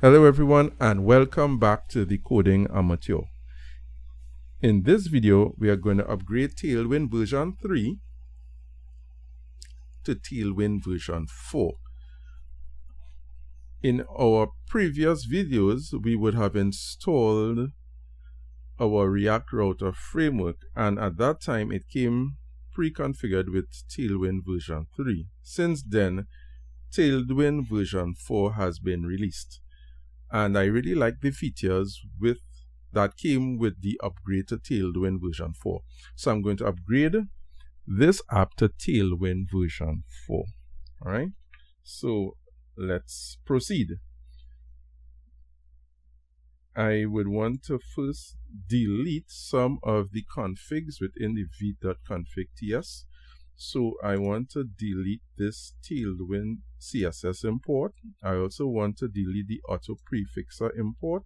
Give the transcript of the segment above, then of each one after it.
Hello everyone and welcome back to the Coding Amateur. In this video we are going to upgrade Tailwind version 3 to Tailwind version 4. In our previous videos we would have installed our React Router framework, and at that time it came pre-configured with Tailwind version 3. Since then Tailwind version 4 has been released. And I really like the features that came with the upgrade to Tailwind version 4. So I'm going to upgrade this app to Tailwind version 4. Alright, so let's proceed. I would want to first delete some of the configs within the v.config.ts. So I want to delete this Tailwind CSS import. I also want to delete the auto prefixer import,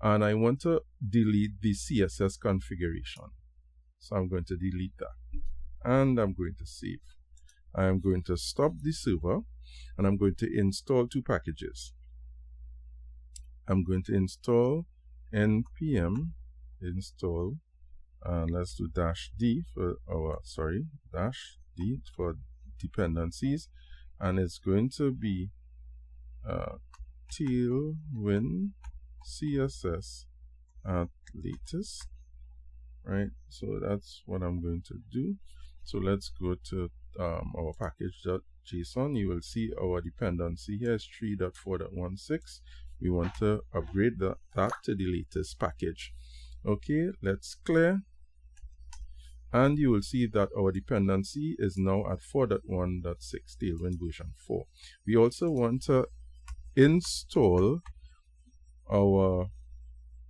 and I want to delete the CSS configuration. So I'm going to delete that, and I'm going to save. I am going to stop the server, and I'm going to install two packages. I'm going to install npm install, and let's do -d for our -d for dependencies, and it's going to be Tailwind CSS at latest, right? So that's what I'm going to do. So let's go to our package.json. You will see our dependency here is 3.4.16. we want to upgrade that to the latest package. Okay, let's clear. And you will see that our dependency is now at 4.1.6 Tailwind version 4. We also want to install our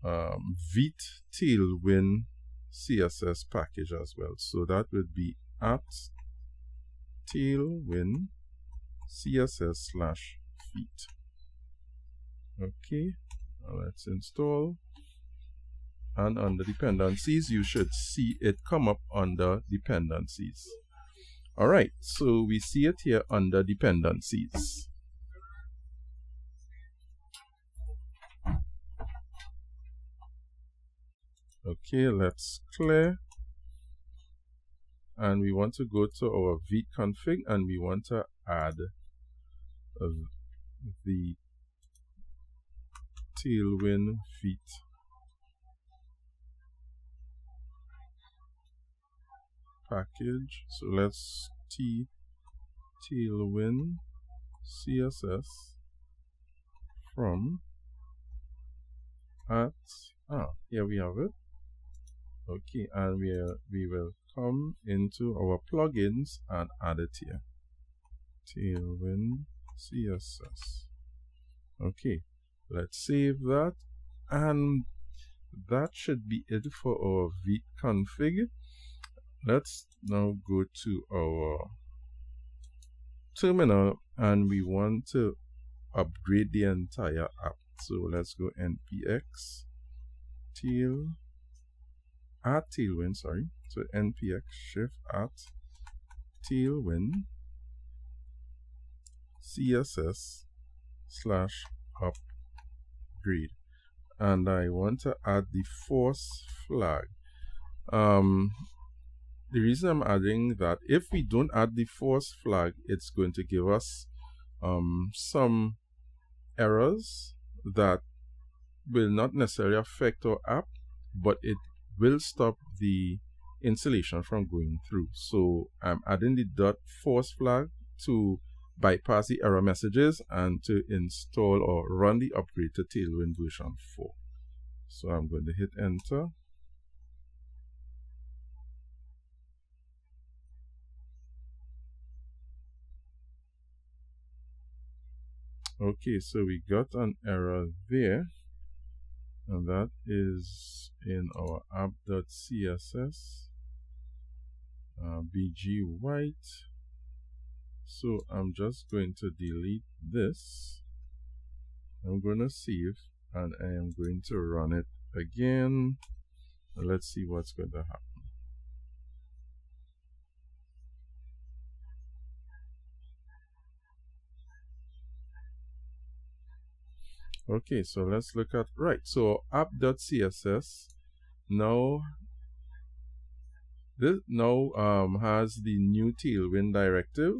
Vite Tailwind CSS package as well. So that would be at Tailwind CSS /Vite. Okay, let's install. And under dependencies, you should see it come up under dependencies. Alright, so we see it here under dependencies. Okay, let's clear. And we want to go to our vite config, and we want to add the Tailwind Vite package. So let's Tailwind CSS from at here we have it. Okay, and we will come into our plugins and add it here. Tailwind CSS. Okay, let's save that, and that should be it for our Vite config. Let's now go to our terminal, and we want to upgrade the entire app. So let's go npx tailwind, so npx shift at Tailwind CSS /upgrade, and I want to add the force flag. The reason I'm adding that, if we don't add the force flag, it's going to give us some errors that will not necessarily affect our app, but it will stop the installation from going through. So I'm adding the .force flag to bypass the error messages and to install or run the upgrade to Tailwind version 4. So I'm going to hit enter. Okay, so we got an error there, and that is in our app.css bg white. So I'm just going to delete this. I'm going to save, and I am going to run it again. Let's see what's going to happen. Okay, so let's look at, right, so app.css now, this now has the new Tailwind directive,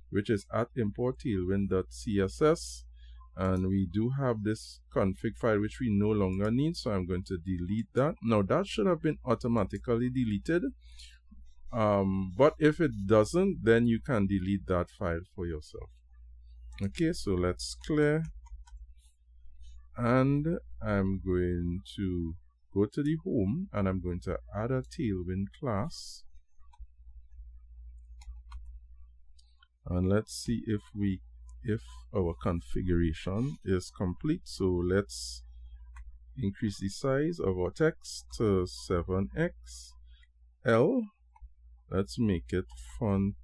which is at import tailwind.css, and we do have this config file which we no longer need, so I'm going to delete that. Now that should have been automatically deleted, but if it doesn't, then you can delete that file for yourself. Okay, so let's clear, and I'm going to go to the home, and I'm going to add a Tailwind class, and let's see if our configuration is complete. So let's increase the size of our text to 7XL. Let's make it font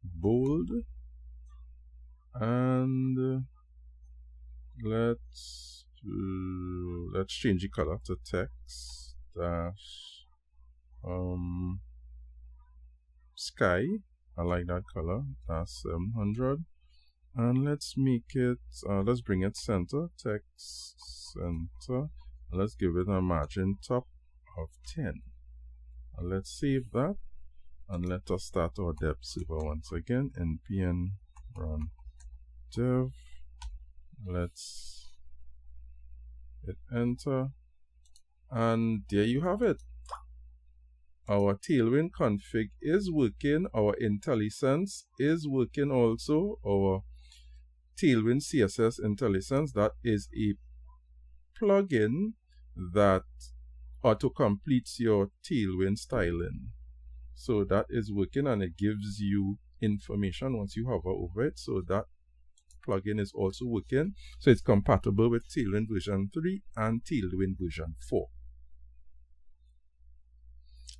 bold, and let's change the color to text dash sky. I like that color. That's 700, and let's make it. Let's bring it center, text center. Let's give it a margin top of 10. And let's save that, and let us start our dev server once again. npm run dev. Let's hit enter, and there you have it. Our Tailwind config is working, our IntelliSense is working also, our Tailwind CSS IntelliSense, that is a plugin that auto-completes your Tailwind styling. So that is working, and it gives you information once you hover over it. So that plugin is also working. So it's compatible with Tailwind version 3 and Tailwind version 4.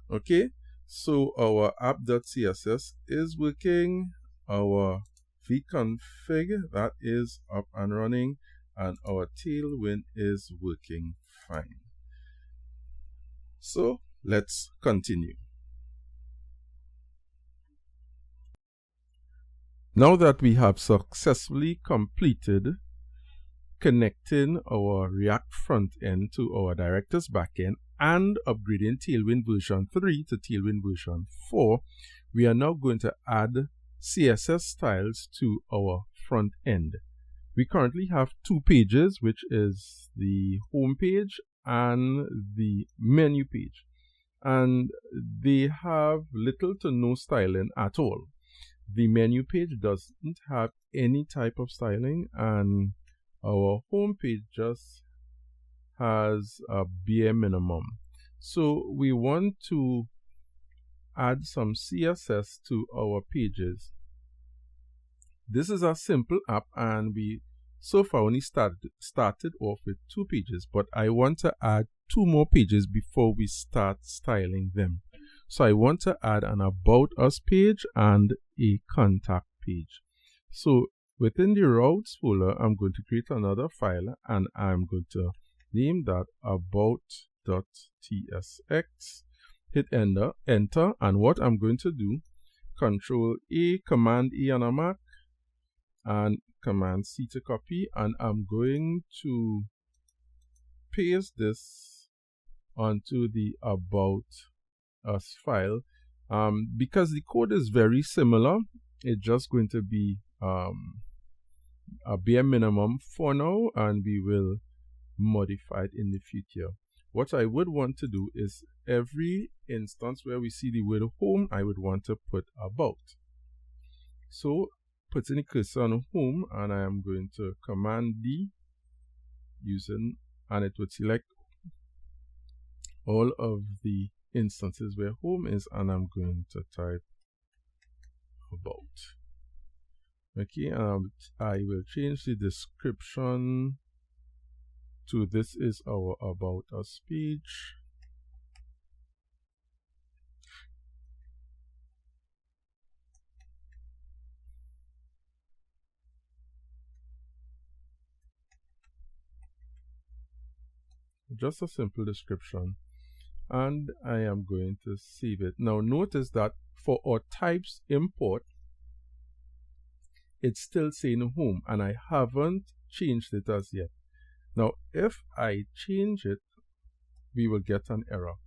Okay, so our app.css is working, our vconfig, that is up and running, and our Tailwind is working fine. So let's continue. Now that we have successfully completed connecting our React front end to our Directors backend and upgrading Tailwind version 3 to Tailwind version 4, we are now going to add CSS styles to our front end. We currently have two pages, which is the home page and the menu page, and they have little to no styling at all. The menu page doesn't have any type of styling, and our home page just has a bare minimum. So we want to add some CSS to our pages. This is a simple app, and we so far only started off with 2 pages, but I want to add 2 more pages before we start styling them. So I want to add an About Us page and a Contact page. So within the routes folder, I'm going to create another file, and I'm going to name that about.tsx. Hit enter, and what I'm going to do, Control A, Command A on a Mac, and Command C to copy, and I'm going to paste this onto the About Us file. Because the code is very similar, it's just going to be a bare minimum for now, and we will modify it in the future. What I would want to do is every instance where we see the word home, I would want to put about. So putting the cursor on home, and I am going to Command D and it would select all of the instances where home is, and I'm going to type about. Okay, I will change the description to this is our About Us page. Just a simple description, and I am going to save it. Now notice that for our types import, it's still saying home, and I haven't changed it as yet. Now, if I change it, we will get an error.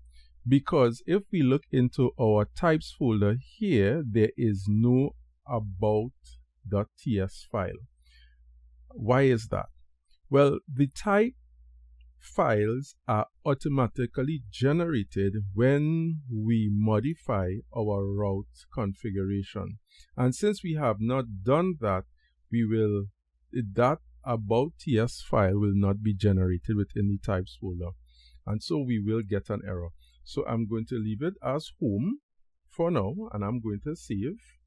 Because if we look into our types folder here, there is no about.ts file. Why is that? Well, the type files are automatically generated when we modify our route configuration. And since we have not done that, that about.ts file will not be generated within the types folder. And so we will get an error. So I'm going to leave it as home for now, and I'm going to save.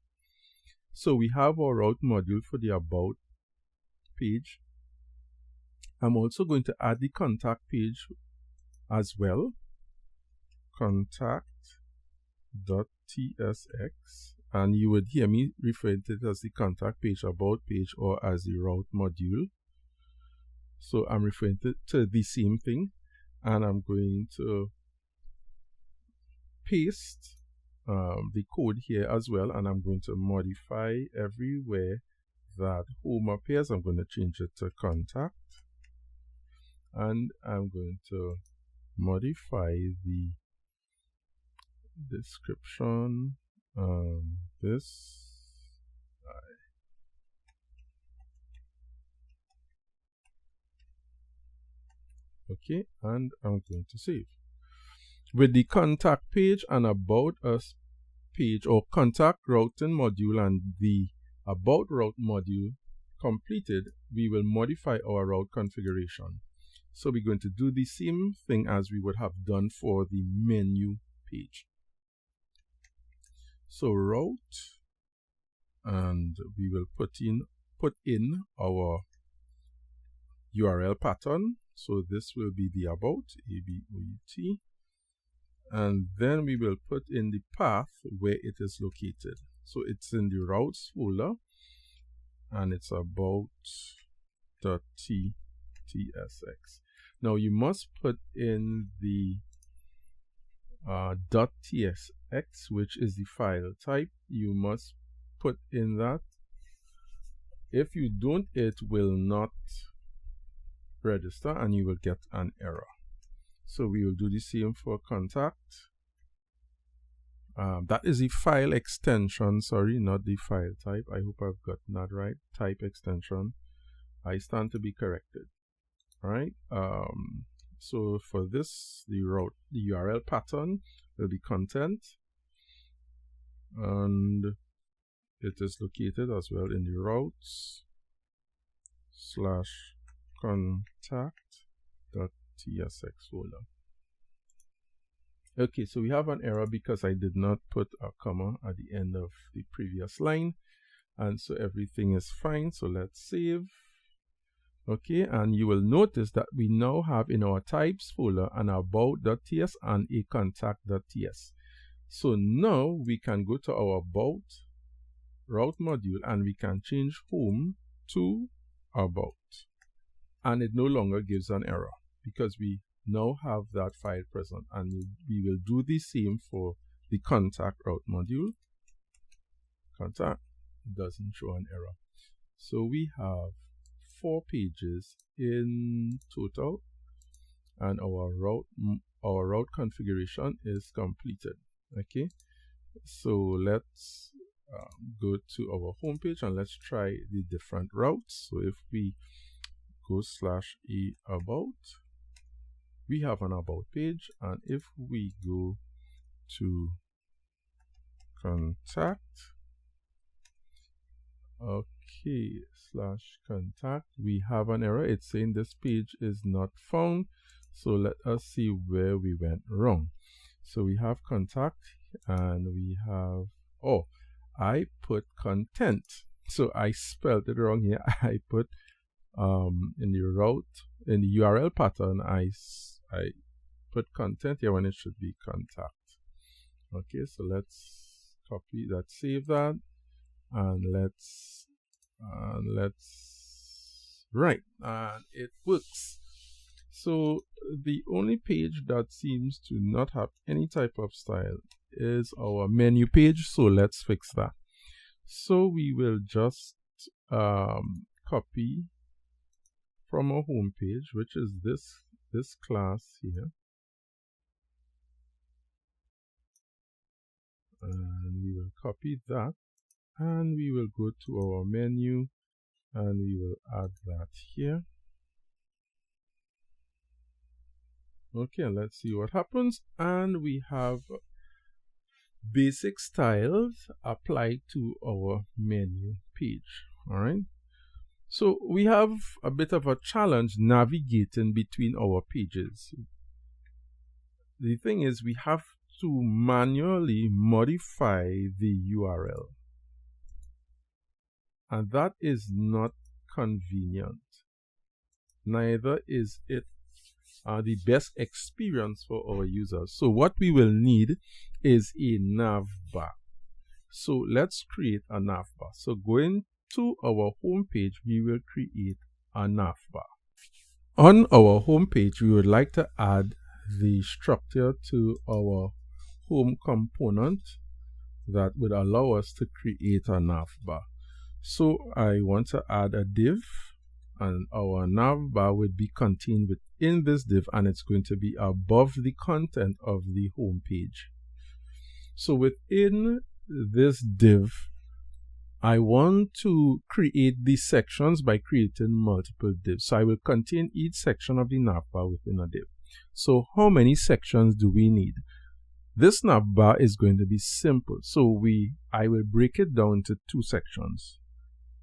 So we have our route module for the about page. I'm also going to add the contact page as well. Contact.tsx, and you would hear me refer to it as the contact page, about page, or as the route module. So I'm referring to the same thing, and I'm going to paste the code here as well, and I'm going to modify everywhere that home appears. I'm going to change it to contact, and I'm going to modify the description. Okay, and I'm going to save. With the contact page and about us page, or contact routing module, and the about route module completed, we will modify our route configuration. So we're going to do the same thing as we would have done for the menu page. So route, and we will put in our URL pattern. So this will be the about, ABOUT, and then we will put in the path where it is located. So it's in the routes folder, and it's about.tsx. Now you must put in the .tsx, which is the file type. You must put in that. If you don't, it will not register and you will get an error. So we will do the same for contact. That is the file extension, sorry, not the file type. I hope I've gotten that right. Type extension. I stand to be corrected. All right. So for this, the URL pattern will be content, and it is located as well in the routes /contact.tsx folder. Okay, so we have an error because I did not put a comma at the end of the previous line, and so everything is fine. So let's save. Okay, and you will notice that we now have in our types folder an about.ts and a contact.ts. So now we can go to our about route module and we can change home to about, and it no longer gives an error because we now have that file present. And we will do the same for the contact route module. Contact, doesn't show an error. So we have 4 pages in total, and our route configuration is completed. Okay, so let's go to our home page and let's try the different routes. So if we go /a about, we have an about page, and if we go to contact, okay, /contact, we have an error. It's saying this page is not found. So let us see where we went wrong. So we have contact, and we have, oh, I put content. So I spelled it wrong here. I put in the route, in the URL pattern, I put content here when it should be contact. Okay, so let's copy that, save that, and let's write, and it works. So the only page that seems to not have any type of style is our menu page. So let's fix that. So we will just copy from our home page, which is this class here. And we will copy that, and we will go to our menu, and we will add that here. Okay, let's see what happens. And we have basic styles applied to our menu page. All right. So we have a bit of a challenge navigating between our pages. The thing is, we have to manually modify the URL, and that is not convenient. Neither is it the best experience for our users. So what we will need is a navbar. So let's create a navbar. So going to our home page, we will create a navbar. On our home page, we would like to add the structure to our home component that would allow us to create a navbar. So I want to add a div, and our navbar would be contained within this div, and it's going to be above the content of the home page. So within this div, I want to create these sections by creating multiple divs. So I will contain each section of the navbar within a div. So how many sections do we need? This navbar is going to be simple. So I will break it down to two sections.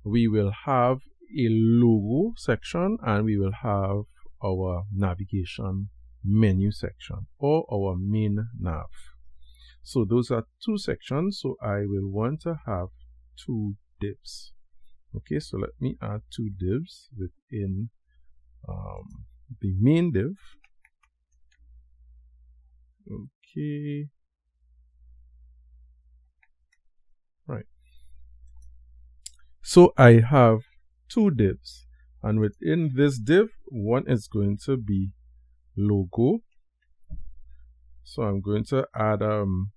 We will have a logo section, and we will have our navigation menu section, or our main nav. So those are two sections. So I will want to have two divs. Okay, so let me add two divs within the main div. Okay, right. So I have two divs, and within this div, one is going to be logo. So I'm going to add I'm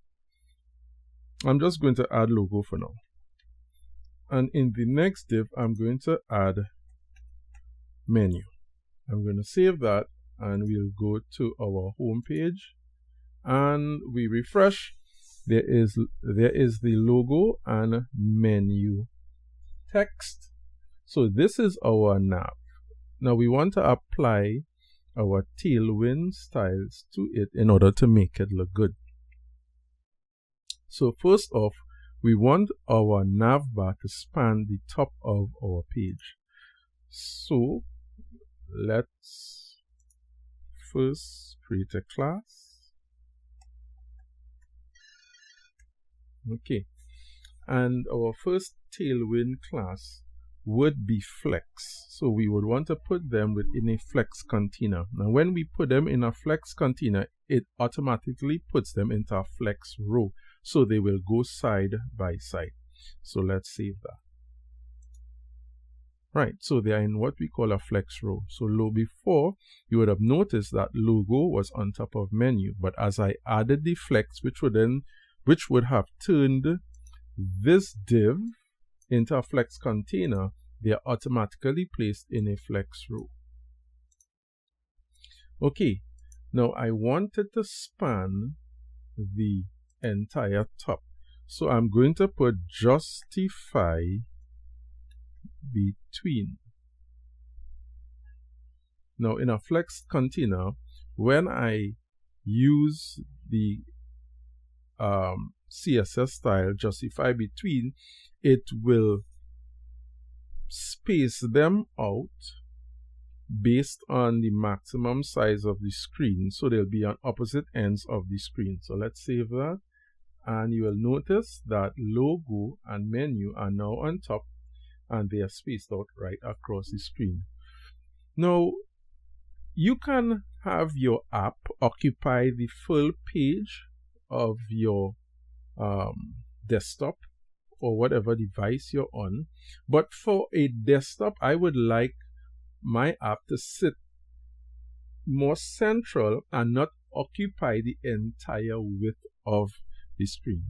just going to add logo for now. And in the next div, I'm going to add menu. I'm going to save that, and we'll go to our home page, and we refresh. There is the logo and menu text. So this is our nav. Now we want to apply our Tailwind styles to it in order to make it look good. So first off, we want our navbar to span the top of our page. So let's first create a class. Okay, and our first Tailwind class would be flex. So we would want to put them within a flex container. Now when we put them in a flex container, it automatically puts them into a flex row. So they will go side by side. So let's save that. Right, so they are in what we call a flex row. So before, you would have noticed that logo was on top of menu. But as I added the flex, which would have turned this div into a flex container, they are automatically placed in a flex row. Okay, now I wanted to span the entire top. So I'm going to put justify between. Now in a flex container, when I use the CSS style justify between, it will space them out based on the maximum size of the screen. So they'll be on opposite ends of the screen. So let's save that, and you will notice that logo and menu are now on top, and they are spaced out right across the screen. Now you can have your app occupy the full page of your desktop or whatever device you're on, but for a desktop, I would like my app to sit more central and not occupy the entire width of the screen.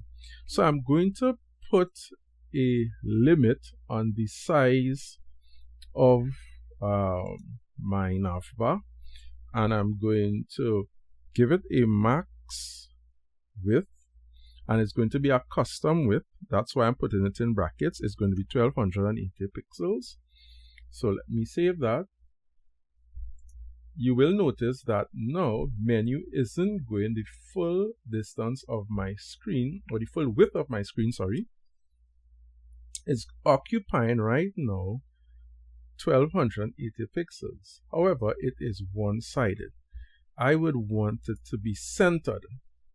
So I'm going to put a limit on the size of my navbar, and I'm going to give it a max width, and it's going to be a custom width. That's why I'm putting it in brackets. It's going to be 1280 pixels. So let me save that. You will notice that now menu isn't going the full distance of my screen, or the full width of my screen, sorry. It's occupying right now 1280 pixels. However, it is one-sided. I would want it to be centered.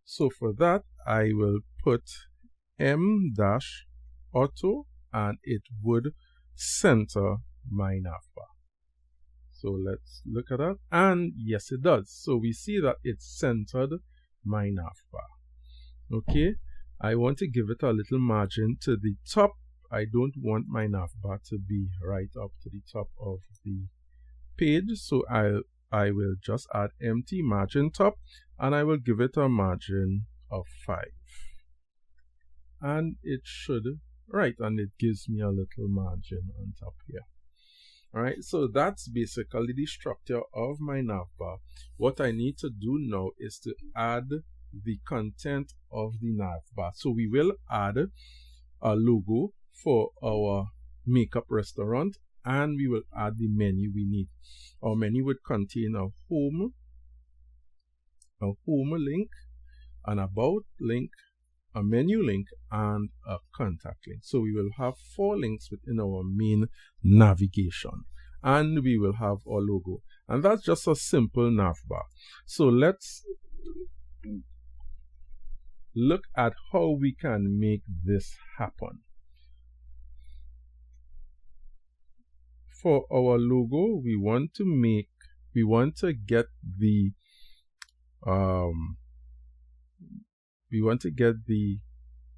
So for that, I will put M-auto, and it would center my navbar. So let's look at that. And yes, it does. So we see that it centered my navbar. Okay. I want to give it a little margin to the top. I don't want my navbar to be right up to the top of the page. So I will just add empty margin top, and I will give it a margin of 5. And it should, right, and it gives me a little margin on top here. Alright, so that's basically the structure of my navbar. What I need to do now is to add the content of the navbar. So we will add a logo for our makeup restaurant, and we will add the menu we need. Our menu would contain a home link, an about link, a menu link, and a contact link. So we will have 4 links within our main navigation, and we will have our logo. And that's just a simple navbar. So let's look at how we can make this happen. For our logo, we want to get the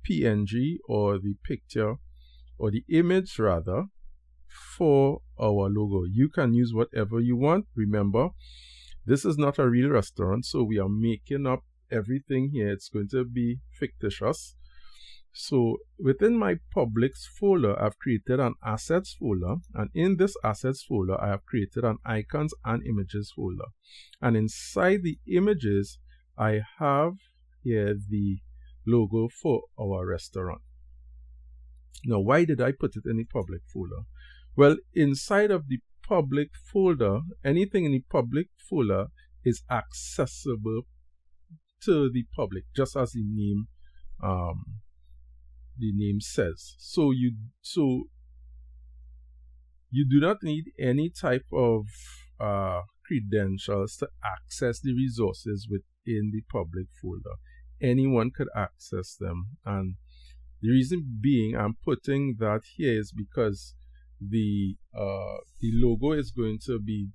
PNG, or the picture, or the image rather, for our logo. You can use whatever you want. Remember, this is not a real restaurant, so we are making up everything here. It's going to be fictitious. So within my publics folder, I've created an assets folder, and in this assets folder, I have created an icons and images folder. And inside the images, I have here the logo for our restaurant. Now, why did I put it in the public folder? Well, inside of the public folder, anything in the public folder is accessible to the public, just as the name says. So you do not need any type of credentials to access the resources within the public folder. Anyone could access them, and the reason being I'm putting that here is because the logo is going to be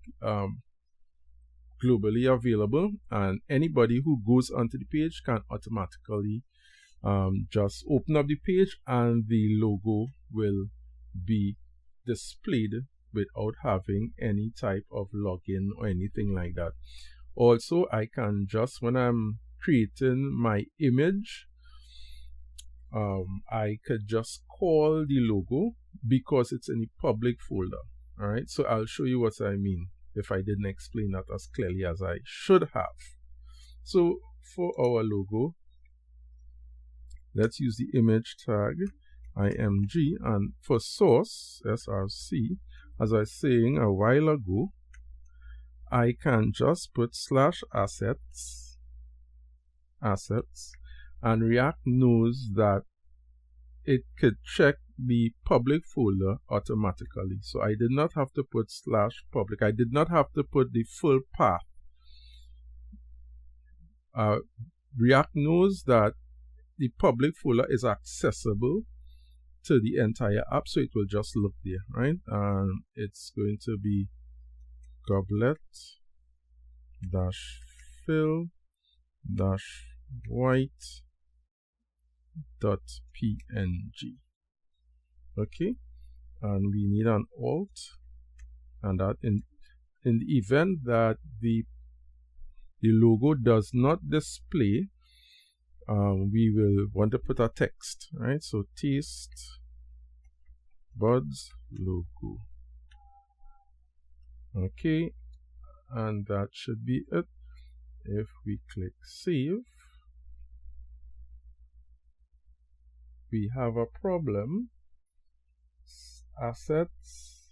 globally available, and anybody who goes onto the page can automatically just open up the page, and the logo will be displayed without having any type of login or anything like that. Also, I can just, when I'm creating my image, I could just call the logo because it's in the public folder. Alright, so I'll show you what I mean if I didn't explain that as clearly as I should have. So for our logo, let's use the image tag img, and for source src, as I was saying a while ago, I can just put /assets, and React knows that it could check the public folder automatically. So I did not have to put /public. I did not have to put the full path. React knows that the public folder is accessible to the entire app, so it will just look there, right? And it's going to be goblet -fill -white .png. Okay, and we need an alt, and that in the event that the logo does not display, we will want to put a text, right? So taste buds logo. Okay, and that should be it. If we click save, we have a problem. Assets.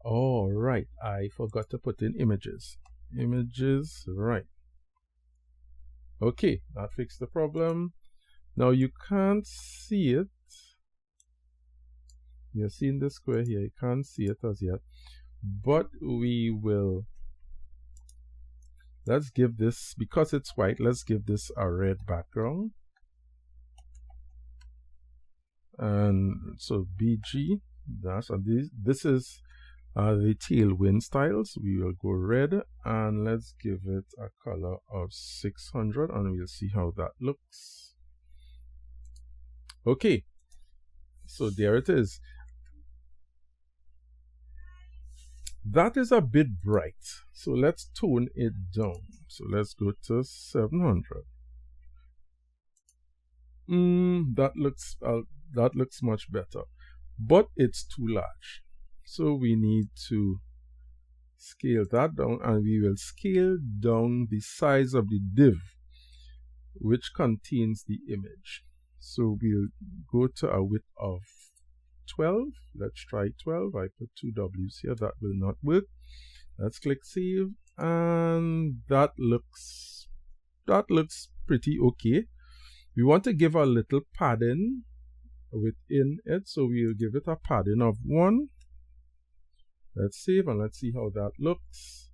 Oh, right, I forgot to put in images. Images, right. Okay, that fixed the problem. Now you can't see it. You're seeing the square here. You can't see it as yet. But we will. Let's give this, because it's white, let's give this a red background. And so BG dash, and this is the tailwind styles. We will go red, and let's give it a color of 600, and we'll see how that looks. Okay, so there it is. That is a bit bright, so let's tone it down. So let's go to 700. That looks much better, but it's too large. So we need to scale that down, and we will scale down the size of the div which contains the image. So we'll go to a width of 12. Let's try 12. I put 2 W's here. That will not work. Let's click save, and that looks pretty okay. We want to give a little padding within it, so we'll give it a padding of 1. Let's save, and let's see how that looks.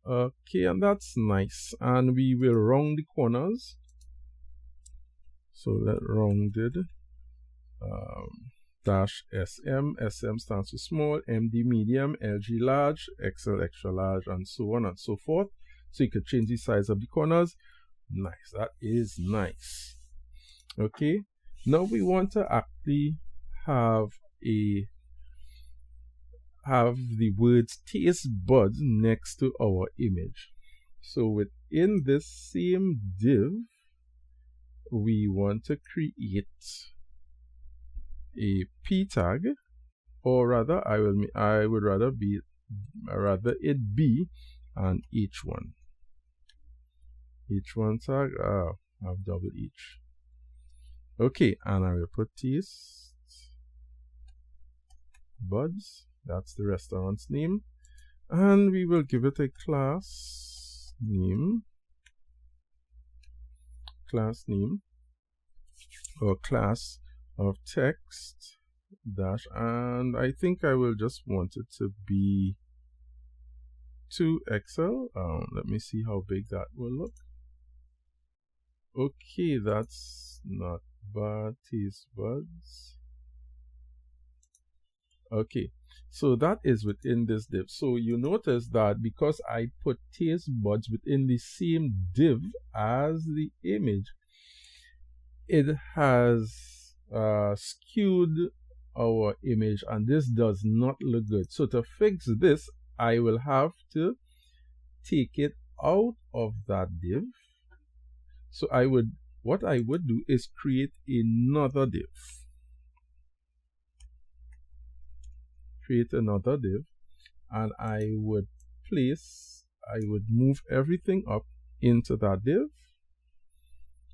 Okay, and that's nice. And we will round the corners. So let rounded dash SM. SM stands for small, MD medium, LG large, XL extra large, and so on and so forth. So you could change the size of the corners. Nice, that is nice. Okay, now we want to actually have the words taste buds next to our image. So within this same div, we want to create a p tag, or rather I would rather it be an h1 tag. Have double h. Okay, and I will put taste buds. That's the restaurant's name, and we will give it a class name, or class of text dash, and I think I will just want it to be 2XL. Let me see how big that will look. Okay, that's not bad. Taste buds. Okay, so that is within this div. So you notice that because I put taste buds within the same div as the image, it has skewed our image, and this does not look good. So to fix this, I will have to take it out of that div. So what I would do is create another div. And I would move everything up into that div.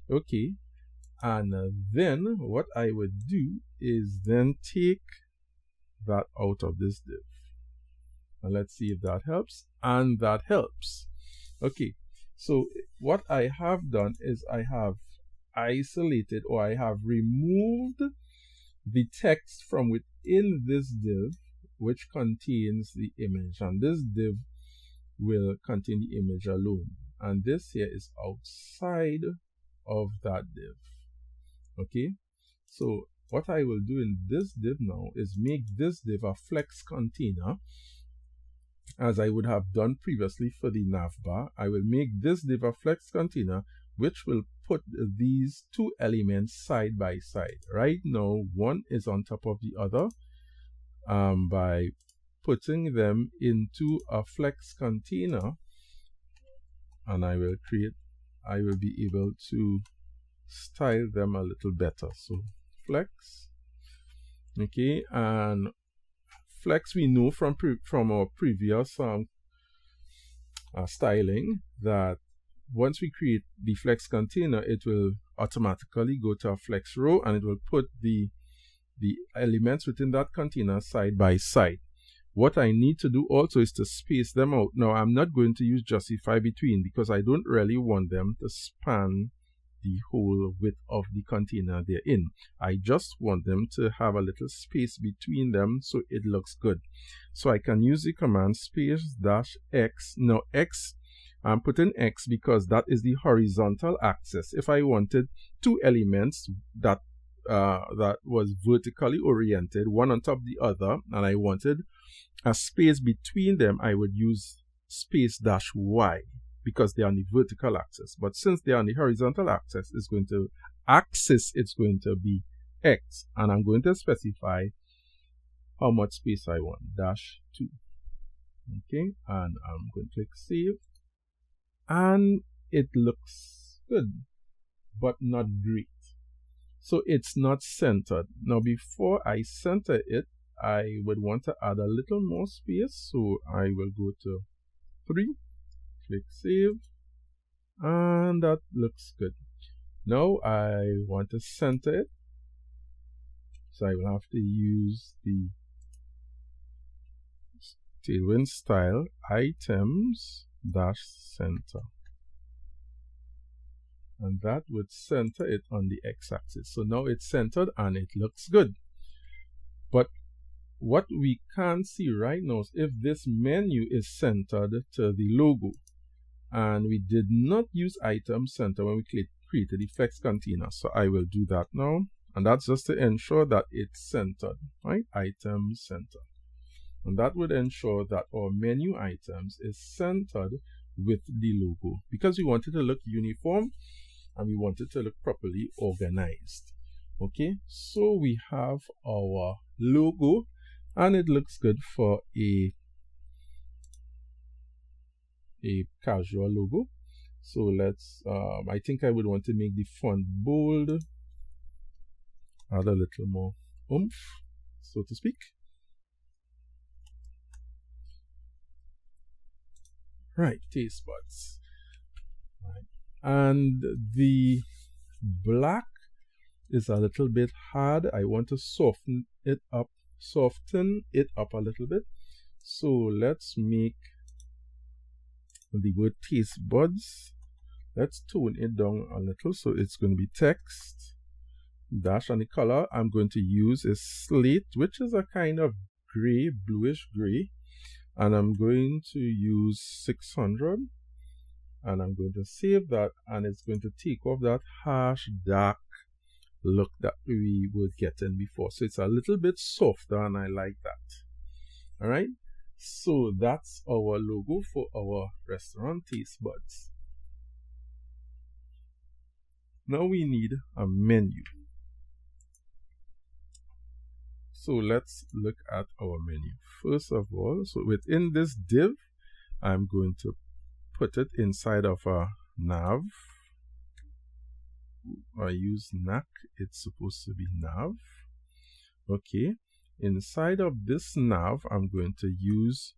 Okay, and then what I would do is then take that out of this div. And let's see if that helps. And that helps. Okay, so what I have done is I have isolated, or I have removed the text from within this div which contains the image, and this div will contain the image alone, and this here is outside of that div. Okay, so what I will do in this div now is make this div a flex container, as I would have done previously for the navbar. I will make this div a flex container which will put these two elements side by side. Right now one is on top of the other. By putting them into a flex container, and I will be able to style them a little better. So flex. Okay, and flex we know from our previous styling that once we create the flex container, it will automatically go to a flex row and it will put the elements within that container side by side. What I need to do also is to space them out. Now, I'm not going to use justify between because I don't really want them to span the whole width of the container they're in. I just want them to have a little space between them so it looks good. So I can use the command space dash X. Now X, I'm putting X because that is the horizontal axis. If I wanted two elements that was vertically oriented, one on top of the other, and I wanted a space between them, I would use space dash Y because they're on the vertical axis. But since they're on the horizontal axis, it's going to be X, and I'm going to specify how much space I want, dash 2. Okay, and I'm going to click save, and it looks good, but not great. So it's not centered. Now, before I center it, I would want to add a little more space, so I will go to 3, click save, and that looks good. Now I want to center it, so I will have to use the Tailwind style items dash center, and that would center it on the x-axis. So now it's centered and it looks good. But what we can't see right now is if this menu is centered to the logo, and we did not use item center when we created the flex container. So I will do that now, and that's just to ensure that it's centered, right? Item center. And that would ensure that our menu items is centered with the logo, because we want it to look uniform and we want it to look properly organized. Okay, so we have our logo and it looks good for a casual logo. So let's I think I would want to make the font bold, add a little more oomph, so to speak. Right, taste buds. Right. And the black is a little bit hard. I want to soften it up a little bit. So let's make the word taste buds, let's tone it down a little, so it's going to be text dash, and the color I'm going to use is slate, which is a kind of gray, bluish gray, and I'm going to use 600, and I'm going to save that, and it's going to take off that harsh dark look that we were getting before. So it's a little bit softer and I like that. All right, so that's our logo for our restaurant taste buds. Now we need a menu. So let's look at our menu. First of all, so within this div, I'm going to put it inside of a nav. I use NAC, it's supposed to be nav. Okay, inside of this nav, I'm going to use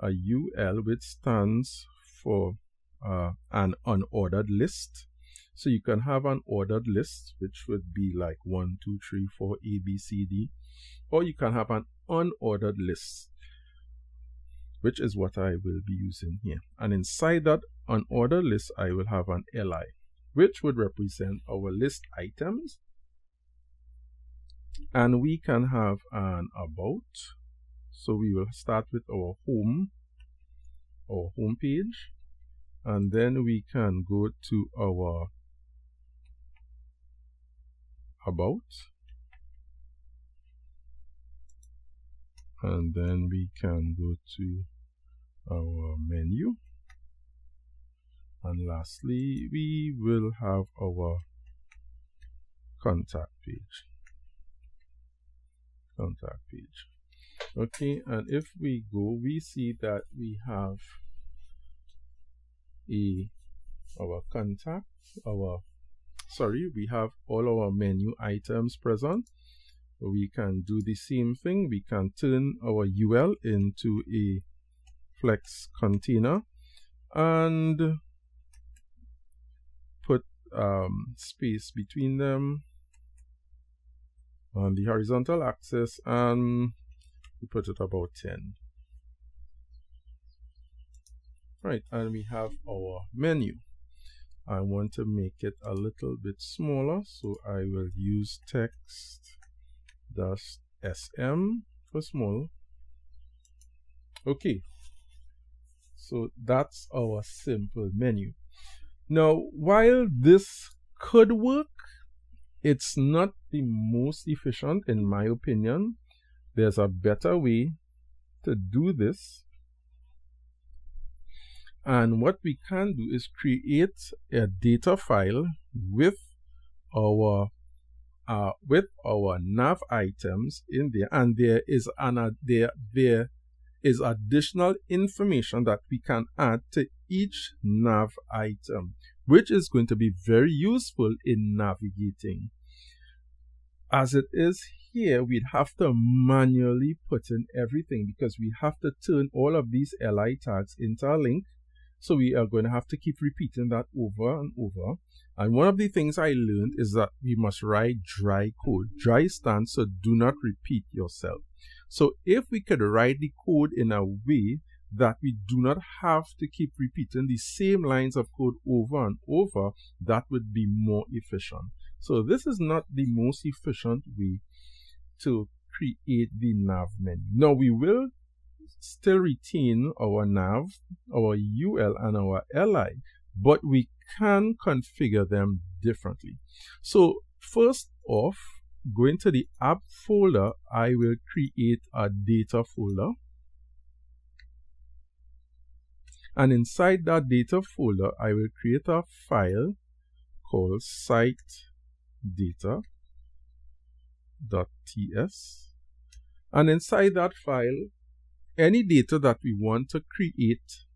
a UL, which stands for an unordered list. So you can have an ordered list, which would be like 1, 2, 3, 4, A, B, C, D, or you can have an unordered list, which is what I will be using here. And inside that unordered list, I will have an LI, which would represent our list items. And we can have an about. So we will start with our home page, and then we can go to our about, and then we can go to our menu, and lastly we will have our contact page. Okay, and if we go, we see that we have we have all our menu items present. We can do the same thing. We can turn our UL into a flex container, and put space between them on the horizontal axis, and we put it about 10. Right, and we have our menu. I want to make it a little bit smaller, so I will use text-sm for small. Okay, so that's our simple menu. Now, while this could work, it's not the most efficient in my opinion. There's a better way to do this. And what we can do is create a data file with our nav items in there, and there is additional information that we can add to each nav item, which is going to be very useful in navigating. As it is here, we'd have to manually put in everything because we have to turn all of these li tags into a link. So we are going to have to keep repeating that over and over. And one of the things I learned is that we must write dry code. Dry stands for do not repeat yourself. So if we could write the code in a way that we do not have to keep repeating the same lines of code over and over, that would be more efficient. So this is not the most efficient way to create the nav menu. Now we will still retain our nav, our UL, and our LI, but we can configure them differently. So first off, going to the app folder, I will create a data folder. And inside that data folder, I will create a file called site-data.ts. And inside that file, any data that we want to create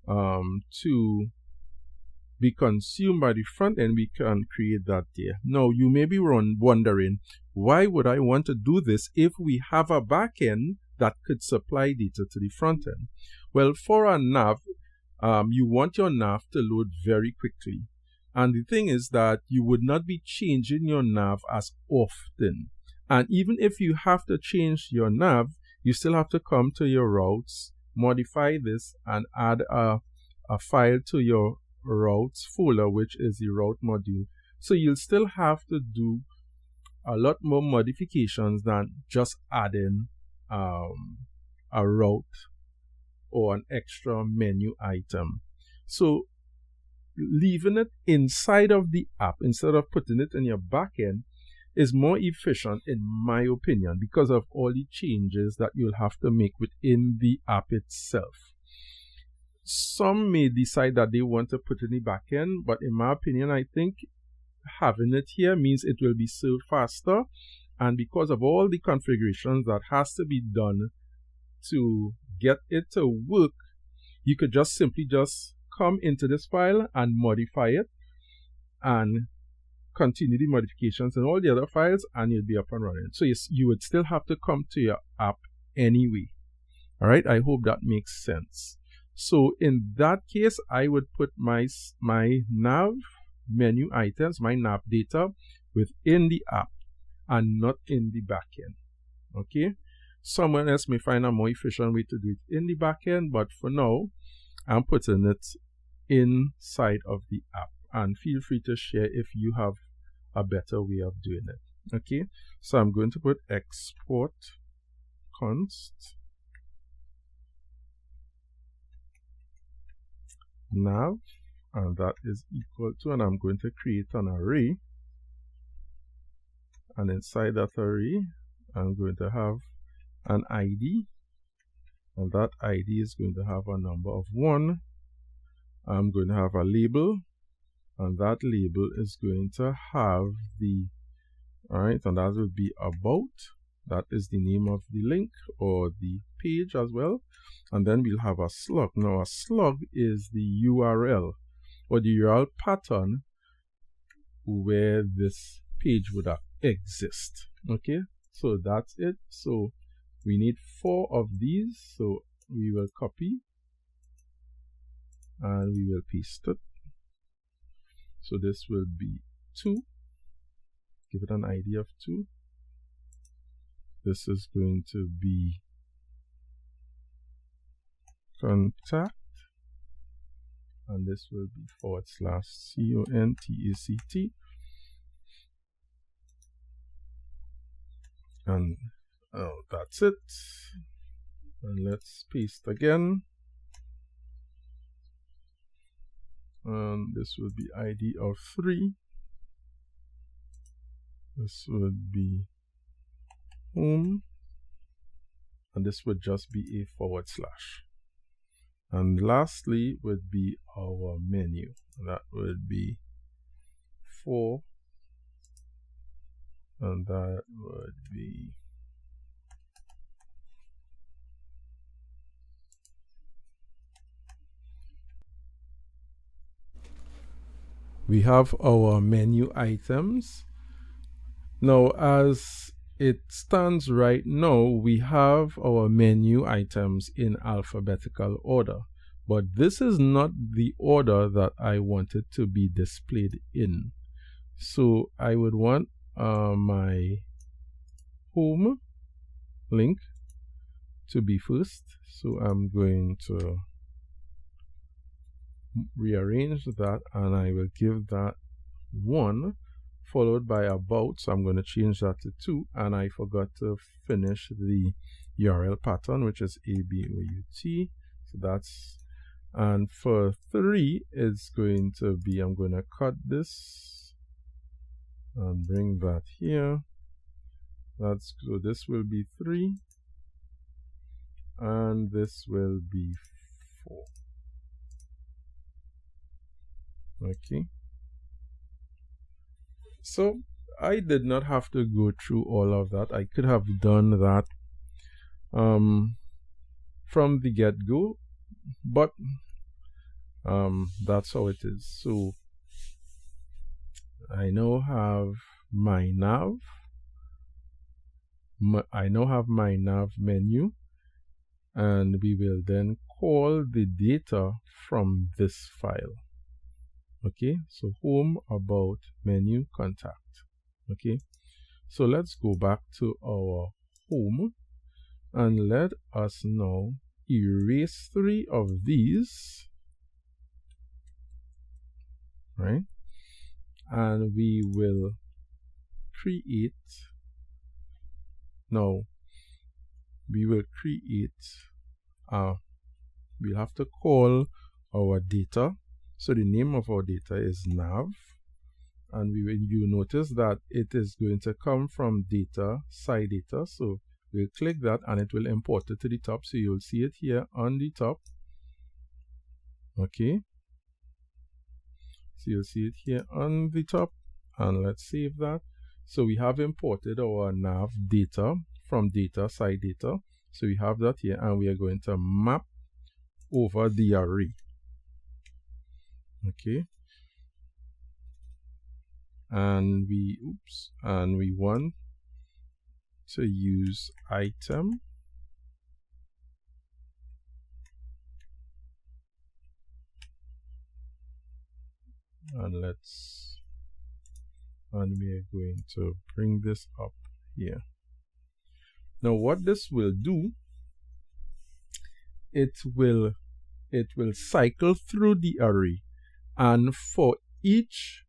to be consumed by the front end, we can create that there. Now, you may be wondering, why would I want to do this if we have a back end that could supply data to the front end? Well, for a nav, you want your nav to load very quickly. And the thing is that you would not be changing your nav as often. And even if you have to change your nav, you still have to come to your routes, modify this, and add a file to your routes folder, which is the route module. So you'll still have to do a lot more modifications than just adding a route or an extra menu item. So leaving it inside of the app instead of putting it in your backend is more efficient in my opinion because of all the changes that you'll have to make within the app itself. Some may decide that they want to put it in the backend, but in my opinion, I think having it here means it will be served faster, and because of all the configurations that has to be done to get it to work, you could just simply come into this file and modify it and continue the modifications in all the other files, and you'll be up and running. So yes, you would still have to come to your app anyway. All right, I hope that makes sense. So in that case, I would put my nav menu items, my nav data within the app and not in the backend. Okay, someone else may find a more efficient way to do it in the backend, but for now, I'm putting it inside of the app. And feel free to share if you have a better way of doing it. Okay, so I'm going to put export const nav, and that is equal to, and I'm going to create an array, and inside that array I'm going to have an ID, and that ID is going to have a number of 1. I'm going to have a label, and that label is going to have the, alright, and that will be about, that is the name of the link or the page as well. And then we'll have a slug. Now a slug is the URL or the URL pattern where this page would exist. Okay, so that's it. So we need 4 of these, so we will copy and we will paste it. So this will be 2. Give it an ID of 2. This is going to be contact, and this will be /contact, and that's it. And let's paste again, and this will be ID of 3. This would be home, and this would just be a /. And lastly would be our menu. That would be 4, and that would be we have our menu items. Now, as it stands right now, we have our menu items in alphabetical order, but this is not the order that I want it to be displayed in. So I would want my home link to be first. So I'm going to rearrange that, and I will give that 1, followed by about. So I'm going to change that to 2, and I forgot to finish the URL pattern, which is ABOUT. So that's, and for 3 it's going to be, I'm going to cut this and bring that here. That's, so this will be 3, and this will be 4. Okay, so I did not have to go through all of that. I could have done that from the get-go, but that's how it is. So I now have my nav. I now have my nav menu, and we will then call the data from this file. Okay, so home, about, menu, contact. Okay, so let's go back to our home, and let us now erase 3 of these, right? And we will create, now we will create, we'll have to call our data. So the name of our data is nav, and you notice that it is going to come from data, side data. So we'll click that, and it will import it to the top. So you'll see it here on the top. Okay, so you'll see it here on the top, and let's save that. So we have imported our nav data from data, side data. So we have that here, and we are going to map over the array. Okay, and we want to use item, and we are going to bring this up here. Now what this will do, it will cycle through the array, and for each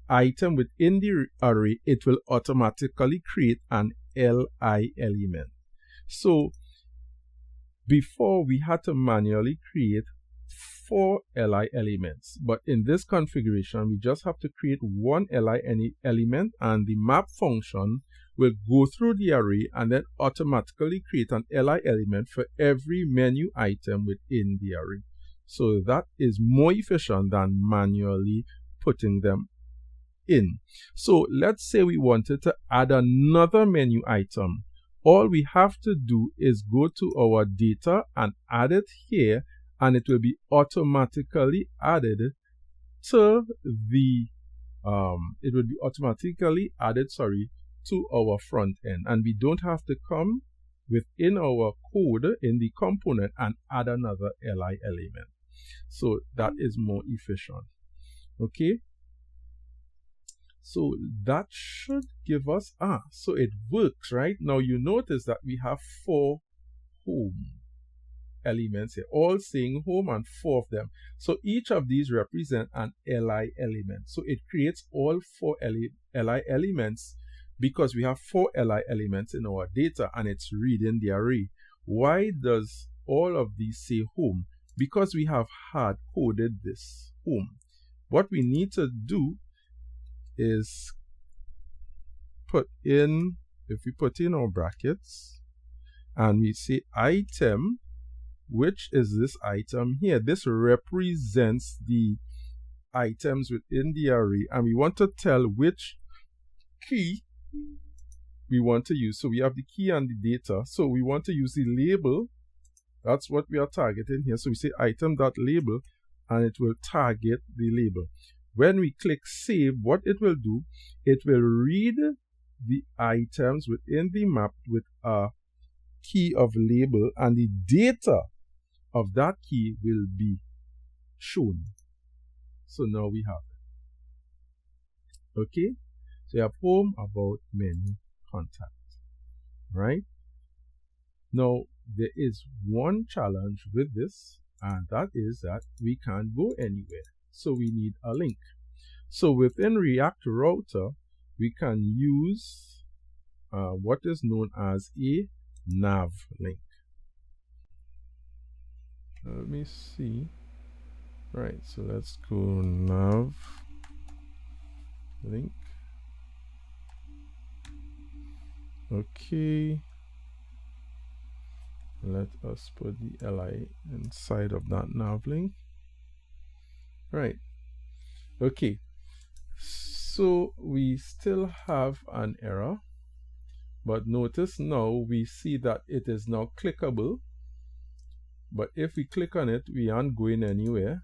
item within the array, it will automatically create an LI element. So before, we had to manually create 4 LI elements, but in this configuration we just have to create 1 LI element, and the map function will go through the array and then automatically create an LI element for every menu item within the array. So that is more efficient than manually putting them in. So let's say we wanted to add another menu item. All we have to do is go to our data and add it here, and it will be automatically added to the to our front end, and we don't have to come within our code in the component and add another LI element. So that is more efficient. Okay, so that should give us, so it works, right? Now you notice that we have 4 home elements here, all saying home, and 4 of them. So each of these represent an li element. So it creates all 4 li elements because we have 4 li elements in our data and it's reading the array. Why does all of these say home? Because we have hard coded this home. What we need to do is put in, if we put in our brackets and we say item, which is this item here, this represents the items within the array, and we want to tell which key we want to use. So we have the key and the data, so we want to use the label. That's what we are targeting here. So we say item.label and it will target the label. When we click save, what it will do, it will read the items within the map with a key of label, and the data of that key will be shown. So now we have it. Okay, so you have home, about, menu, contact. Right? Now there is one challenge with this, and that is that we can't go anywhere. So we need a link. So within React Router, we can use what is known as a nav link. Let me see. Right, so let's go nav link. Okay. Let us put the li inside of that nav link. Right. Okay. So we still have an error, but notice now we see that it is now clickable. But if we click on it, we aren't going anywhere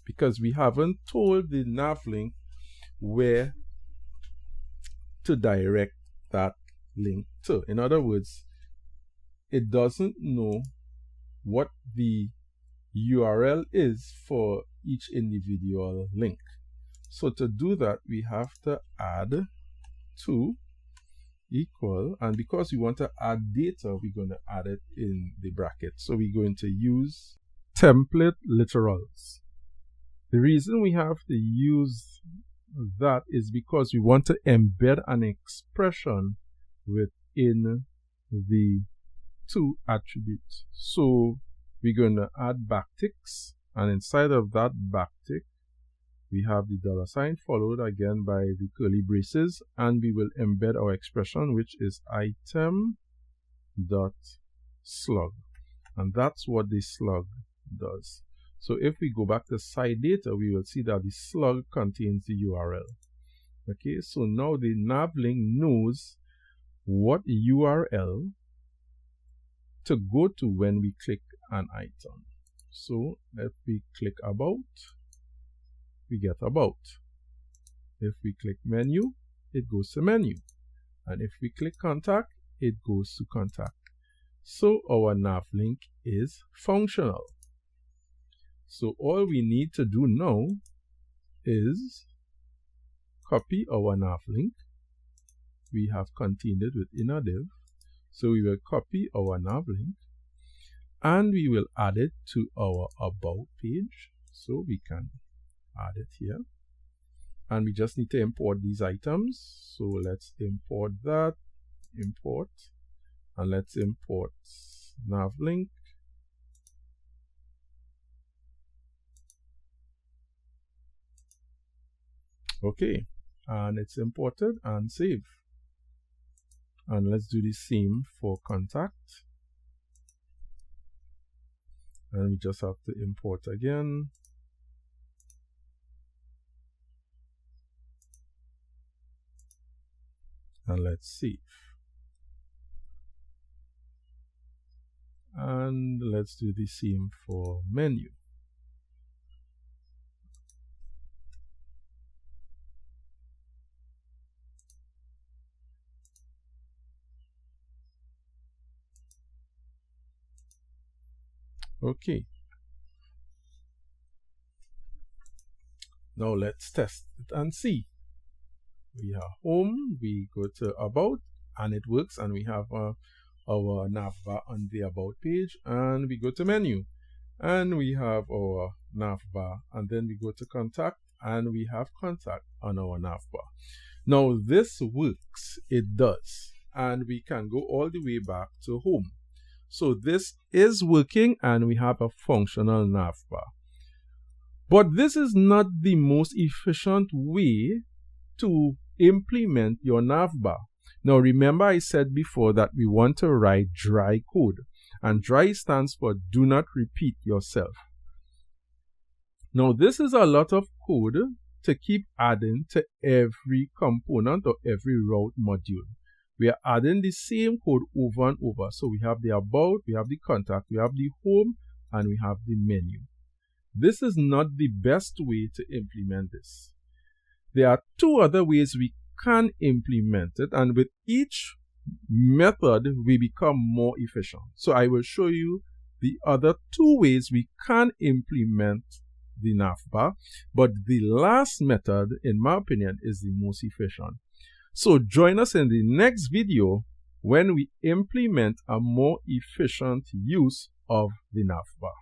because we haven't told the nav link where to direct that link to. In other words, it doesn't know what the URL is for each individual link. So to do that, we have to add to equal, and because we want to add data, we're going to add it in the bracket. So we're going to use template literals. The reason we have to use that is because we want to embed an expression within the to attributes. So we're going to add backticks, and inside of that backtick we have the $, followed again by the curly braces, and we will embed our expression, which is item.slug, and that's what the slug does. So if we go back to side data, we will see that the slug contains the URL. Okay, so now the nav link knows what URL to go to when we click an item. So if we click about, we get about. If we click menu, it goes to menu. And if we click contact, it goes to contact. So our nav link is functional. So all we need to do now is copy our nav link. We have contained it within a div. So we will copy our nav link and we will add it to our about page. So we can add it here. And we just need to import these items. So let's import that, import, and let's import nav link. Okay, and it's imported and save. And let's do the same for contact. And we just have to import again. And let's save. And let's do the same for menu. Okay. Now let's test it and see. We are home, we go to about, and it works, and we have our navbar on the about page, and we go to menu, and we have our navbar, and then we go to contact, and we have contact on our navbar. Now this works, it does, and we can go all the way back to home. So this is working, and we have a functional navbar. But this is not the most efficient way to implement your navbar. Now remember, I said before that we want to write dry code, and dry stands for do not repeat yourself. Now this is a lot of code to keep adding to every component or every route module. We are adding the same code over and over. So we have the about, we have the contact, we have the home, and we have the menu. This is not the best way to implement this. There are two other ways we can implement it, and with each method we become more efficient. So I will show you the other two ways we can implement the navbar, but the last method, in my opinion, is the most efficient. So join us in the next video when we implement a more efficient use of the navbar.